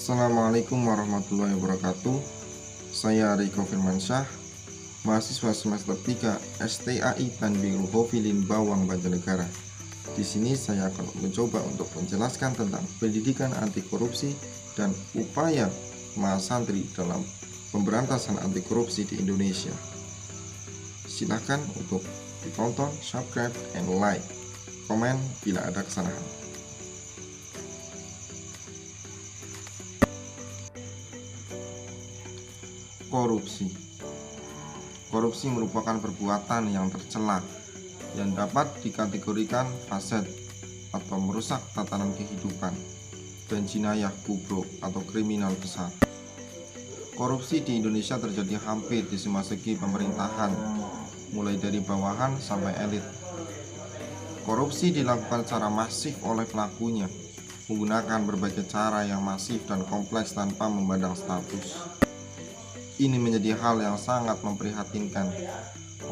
Assalamualaikum warahmatullahi wabarakatuh. Saya Riko Firmansyah, mahasiswa semester 3 STAI Tanbing Luhofilin Bawang Banjarnegara. Di sini saya akan mencoba untuk menjelaskan tentang pendidikan anti korupsi dan upaya mahasantri dalam pemberantasan anti korupsi di Indonesia. Silakan untuk ditonton, subscribe, and like, komen bila ada kesalahan. Korupsi merupakan perbuatan yang tercela yang dapat dikategorikan fasid atau merusak tatanan kehidupan dan jinayah kubro atau kriminal besar. Korupsi di Indonesia terjadi hampir di semua segi pemerintahan, mulai dari bawahan sampai elit. Korupsi dilakukan secara masif oleh pelakunya, menggunakan berbagai cara yang masif dan kompleks tanpa memandang status. Ini menjadi hal yang sangat memprihatinkan.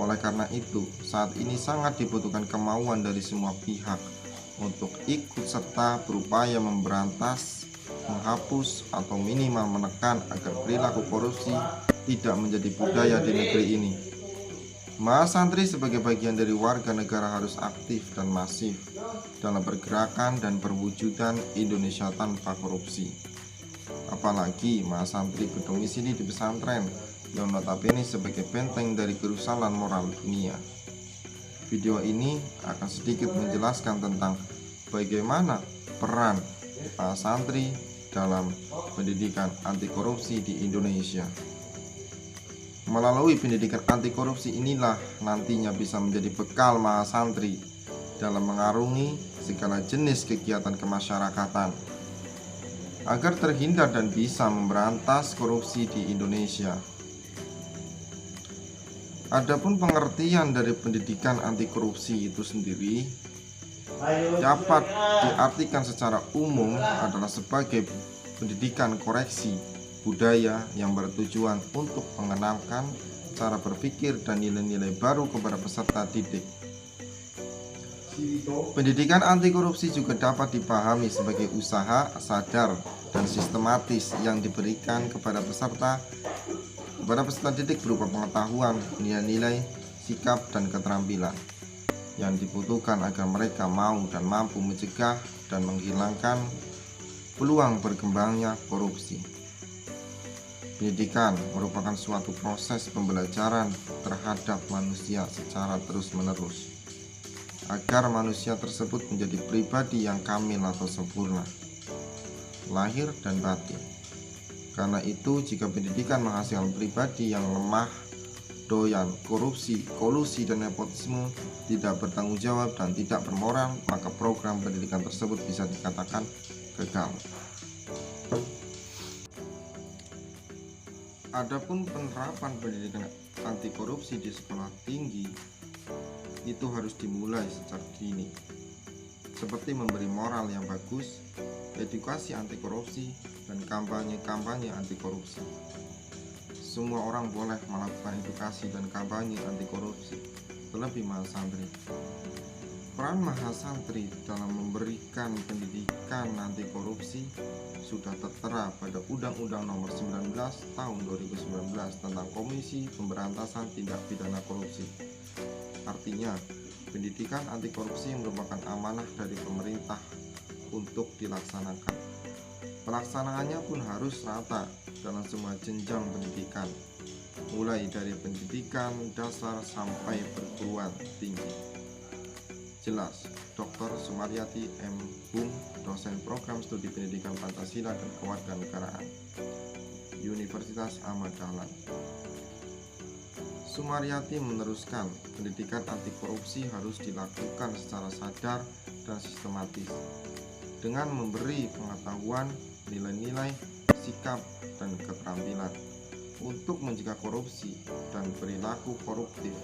Oleh karena itu, saat ini sangat dibutuhkan kemauan dari semua pihak untuk ikut serta berupaya memberantas, menghapus, atau minimal menekan agar perilaku korupsi tidak menjadi budaya di negeri ini. Mahasantri sebagai bagian dari warga negara harus aktif dan masif dalam pergerakan dan perwujudan Indonesia tanpa korupsi. Apalagi mahasantri berdomisili di pesantren yang notabene sebagai benteng dari kerusakan moral dunia. Video ini akan sedikit menjelaskan tentang bagaimana peran mahasantri dalam pendidikan anti korupsi di Indonesia. Melalui pendidikan anti korupsi inilah nantinya bisa menjadi bekal mahasantri dalam mengarungi segala jenis kegiatan kemasyarakatan agar terhindar dan bisa memberantas korupsi di Indonesia. Adapun pengertian dari pendidikan anti korupsi itu sendiri dapat diartikan secara umum adalah sebagai pendidikan koreksi budaya yang bertujuan untuk mengenalkan cara berpikir dan nilai-nilai baru kepada peserta didik. Pendidikan anti korupsi juga dapat dipahami sebagai usaha sadar dan sistematis yang diberikan kepada peserta didik berupa pengetahuan, nilai-nilai, sikap, dan keterampilan yang dibutuhkan agar mereka mau dan mampu mencegah dan menghilangkan peluang berkembangnya korupsi. Pendidikan merupakan suatu proses pembelajaran terhadap manusia secara terus-menerus agar manusia tersebut menjadi pribadi yang kamil atau sempurna, lahir dan batin. Karena itu, jika pendidikan menghasilkan pribadi yang lemah, doyan korupsi, kolusi, dan nepotisme, tidak bertanggung jawab dan tidak bermoral, maka program pendidikan tersebut bisa dikatakan gagal. Adapun penerapan pendidikan anti korupsi di sekolah tinggi itu harus dimulai sejak dini, seperti memberi moral yang bagus, edukasi anti korupsi, dan kampanye-kampanye anti korupsi. Semua orang boleh melakukan edukasi dan kampanye anti korupsi, terlebih mahasantri. Peran mahasantri dalam memberikan pendidikan anti korupsi sudah tertera pada Undang-Undang Nomor 19 Tahun 2019 tentang Komisi Pemberantasan Tindak Pidana Korupsi. Artinya, pendidikan anti korupsi merupakan amanah dari pemerintah untuk dilaksanakan. Pelaksanaannya pun harus rata dalam semua jenjang pendidikan, mulai dari pendidikan dasar sampai perguruan tinggi. Jelas, Dr. Sumaryati M. Bung, dosen program studi pendidikan Pancasila dan Kewarganegaraan, Universitas Ahmad Dahlan. Sumaryati meneruskan, pendidikan anti korupsi harus dilakukan secara sadar dan sistematis dengan memberi pengetahuan, nilai-nilai, sikap, dan keterampilan untuk mencegah korupsi dan perilaku koruptif.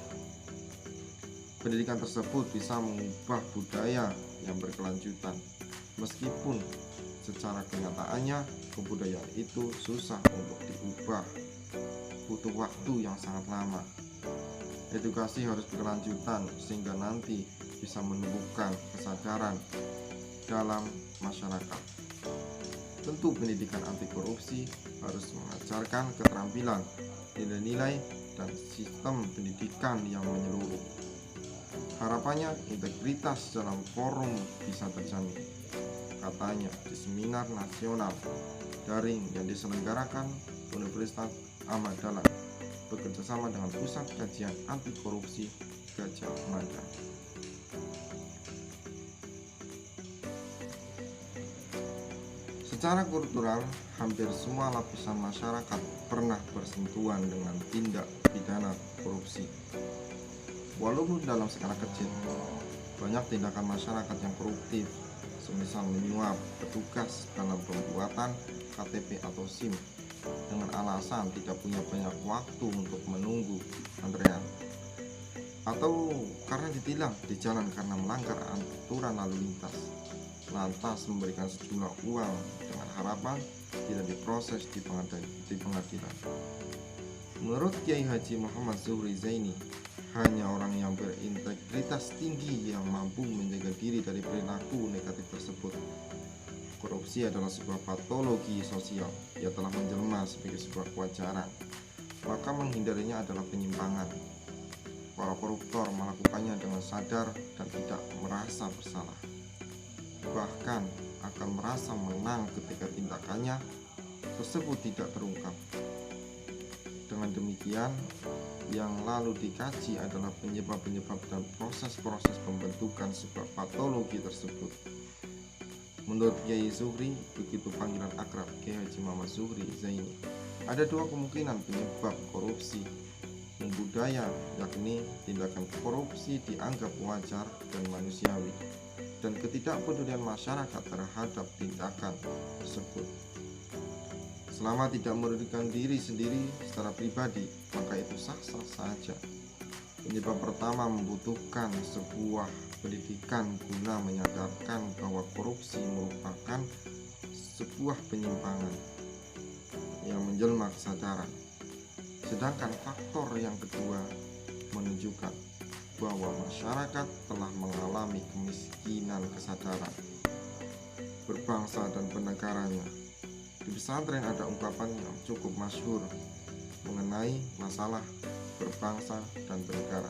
Pendidikan tersebut bisa mengubah budaya yang berkelanjutan, meskipun secara kenyataannya kebudayaan itu susah untuk diubah, butuh waktu yang sangat lama. Edukasi harus berkelanjutan sehingga nanti bisa menumbuhkan kesadaran dalam masyarakat. Tentu pendidikan anti korupsi harus mengajarkan keterampilan, nilai-nilai, dan sistem pendidikan yang menyeluruh. Harapannya integritas dalam forum bisa terjamin, katanya di seminar nasional daring yang diselenggarakan Universitas Ahmad Dahlan bekerjasama dengan Pusat Kajian Anti Korupsi Gajah Mada. Secara kultural, hampir semua lapisan masyarakat pernah bersentuhan dengan tindak pidana korupsi. Walaupun dalam skala kecil, banyak tindakan masyarakat yang koruptif, semisal menyuap petugas dalam pembuatan KTP atau SIM dengan alasan tidak punya banyak waktu untuk menunggu antrean, atau karena ditilang di jalan karena melanggar aturan lalu lintas, lantas memberikan sejumlah uang dengan harapan tidak diproses di pengadilan. Menurut Kiai Haji Muhammad Zuhri Zaini, hanya orang yang berintegritas tinggi yang mampu menjaga diri dari perilaku negatif tersebut. Korupsi adalah sebuah patologi sosial yang telah menjelma sebagai sebuah kewajaran, maka menghindarinya adalah penyimpangan. Para koruptor melakukannya dengan sadar dan tidak merasa bersalah, bahkan akan merasa menang ketika tindakannya tersebut tidak terungkap. Dengan demikian, yang lalu dikaji adalah penyebab-penyebab dan proses-proses pembentukan sebuah patologi tersebut. Menurut Kiai Zuhri, begitu panggilan akrab Kiai Haji Muhammad Zuhri Zaini, ada dua kemungkinan penyebab korupsi membudaya, yakni tindakan korupsi dianggap wajar dan manusiawi, dan ketidakpedulian masyarakat terhadap tindakan tersebut. Selama tidak merugikan diri sendiri secara pribadi, maka itu sah-sah saja. Penyebab pertama membutuhkan sebuah pendidikan guna menyadarkan bahwa korupsi merupakan sebuah penyimpangan yang menjelma kesadaran. Sedangkan faktor yang kedua menunjukkan bahwa masyarakat telah mengalami kemiskinan kesadaran berbangsa dan bernegaranya. Di pesantren ada ungkapan yang cukup masyhur mengenai masalah berbangsa dan bernegara,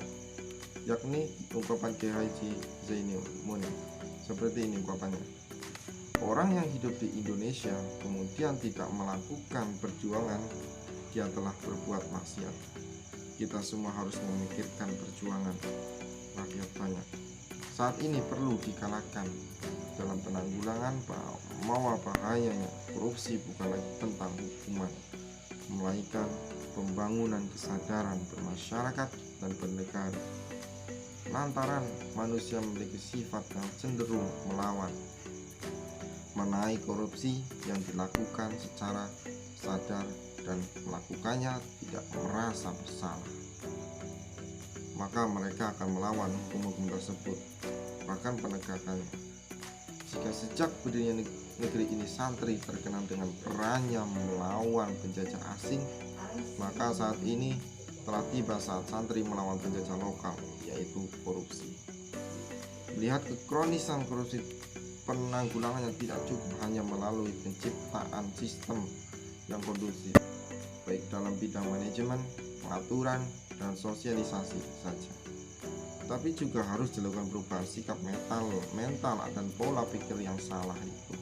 yakni ungkapan Kiai Haji Zaini Munin. Seperti ini ungkapannya: orang yang hidup di Indonesia kemudian tidak melakukan perjuangan, dia telah berbuat maksiat. Kita semua harus memikirkan perjuangan rakyat banyak. Saat ini perlu dikalahkan dalam penanggulangan bahwa bahayanya korupsi bukan lagi tentang hukuman, melainkan pembangunan kesadaran bermasyarakat dan bernegara. Lantaran manusia memiliki sifat yang cenderung melawan, menaik korupsi yang dilakukan secara sadar dan melakukannya tidak merasa bersalah, maka mereka akan melawan hukum-hukum tersebut, bahkan penegakannya. Jika sejak berdirinya negeri ini santri terkenal dengan perannya melawan penjajah asing, maka saat ini telah tiba saat santri melawan penjajah lokal, yaitu korupsi. Melihat kekronisan korupsi, penanggulangannya tidak cukup hanya melalui penciptaan sistem yang kondusif, baik dalam bidang manajemen, pengaturan, dan sosialisasi saja, tapi juga harus dilakukan perubahan sikap mental dan pola pikir yang salah itu.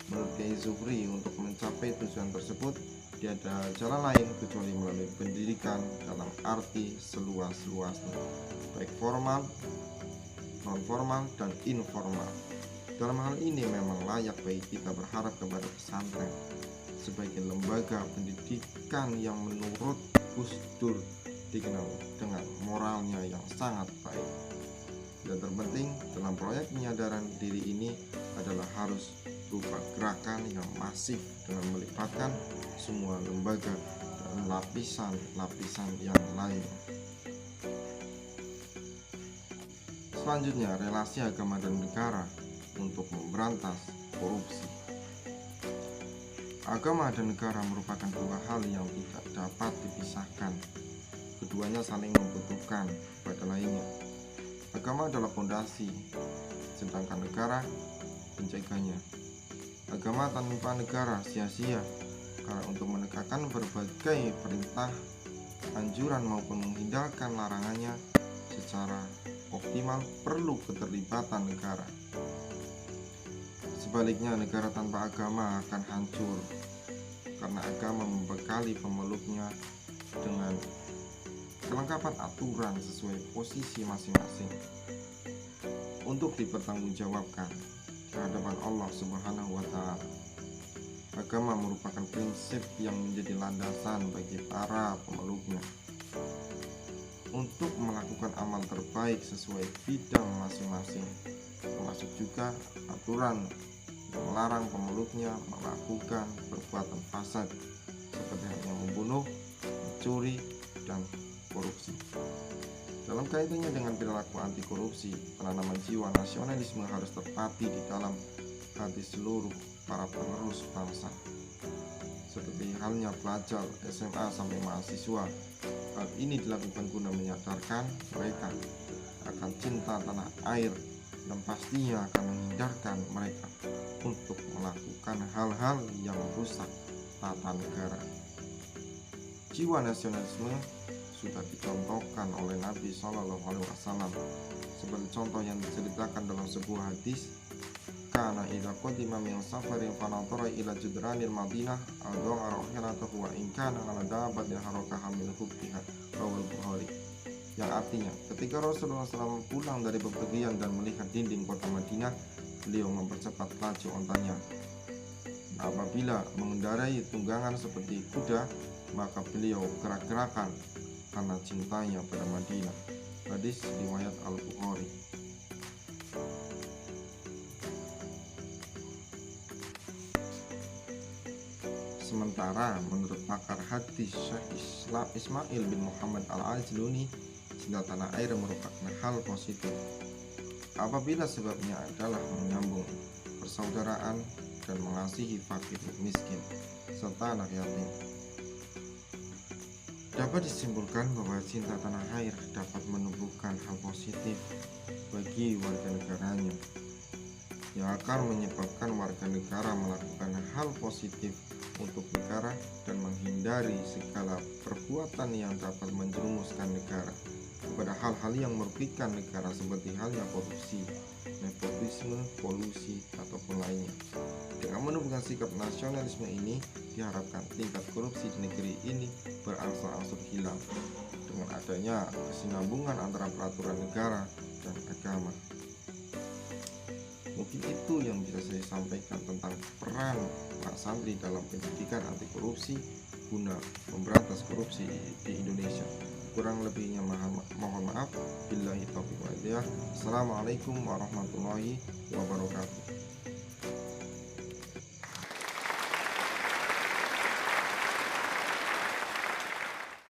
Menurut Kiai Zuhri, untuk mencapai tujuan tersebut tiada jalan lain kecuali melalui pendidikan dalam arti seluas-luasnya, baik formal, non-formal, dan informal. Dalam hal ini memang layak bagi kita berharap kepada pesantren sebagai lembaga pendidikan yang menurut Gus Dur dikenal dengan moralnya yang sangat baik. Dan terpenting dalam proyek penyadaran diri ini adalah harus berupa gerakan yang masif dengan melibatkan semua lembaga dan lapisan-lapisan yang lain. Selanjutnya, relasi agama dan negara untuk memberantas korupsi. Agama dan negara merupakan dua hal yang tidak dapat dipisahkan. Keduanya saling membutuhkan pada lainnya. Agama adalah fondasi, sedangkan negara penjaganya. Agama tanpa negara sia-sia, karena untuk menegakkan berbagai perintah, anjuran maupun menghindarkan larangannya secara optimal perlu keterlibatan negara. Sebaliknya, negara tanpa agama akan hancur, karena agama membekali pemeluknya dengan kelengkapan aturan sesuai posisi masing-masing untuk dipertanggungjawabkan di hadapan Allah Subhanahu wa Ta'ala. Agama merupakan prinsip yang menjadi landasan bagi para pemeluknya untuk melakukan amal terbaik sesuai bidang masing-masing, termasuk juga aturan yang melarang pemeluknya melakukan perbuatan fasad seperti halnya membunuh, mencuri, dan korupsi. Dalam kaitannya dengan perilaku anti korupsi, penanaman jiwa nasionalisme harus terpatri di dalam hati seluruh para penerus bangsa. Seperti halnya pelajar SMA sampai mahasiswa, hal ini dilakukan guna menyadarkan mereka akan cinta tanah air dan pastinya akan menghindarkan mereka untuk melakukan hal-hal yang merusak tata negara. Jiwa nasionalisme sudah dicontohkan oleh Nabi Shallallahu Alaihi Wasallam sebagai contoh yang diceritakan dalam sebuah hadis. Kana idza qadima min safarin fanadhara ila judranil Madinah adha rahilatahu wa in kana ala dabbatin harakaha min hubbiha rawal Bukhari. Yang artinya, ketika Rasulullah SAW pulang dari bepergian dan melihat dinding kota Madinah, beliau mempercepat laju ontanya. Apabila mengendarai tunggangan seperti kuda, maka beliau gerak-gerakan karena cintanya pada Madinah. Hadis riwayat Al-Bukhari. Sementara menurut pakar hadis Syekh Ismail bin Muhammad Al-Ajluni, cinta tanah air merupakan hal positif apabila sebabnya adalah menyambung persaudaraan dan mengasihi fakir miskin serta anak yatim. Dapat disimpulkan bahwa cinta tanah air dapat menumbuhkan hal positif bagi warga negaranya, yang akan menyebabkan warga negara melakukan hal positif untuk negara dan menghindari segala perbuatan yang dapat menjerumuskan negara kepada hal-hal yang merugikan negara seperti halnya korupsi, nepotisme, polusi, ataupun lainnya. Dengan menumbuhkan sikap nasionalisme ini, diharapkan tingkat korupsi di negeri ini berangsur-angsur hilang dengan adanya kesinambungan antara peraturan negara dan agama. Mungkin itu yang bisa saya sampaikan tentang peran Pak Santri dalam pendidikan anti korupsi guna memberantas korupsi di Indonesia. Kurang lebihnya mohon maaf. Billahi taufiq wal hidayah. Assalamualaikum warahmatullahi wabarakatuh.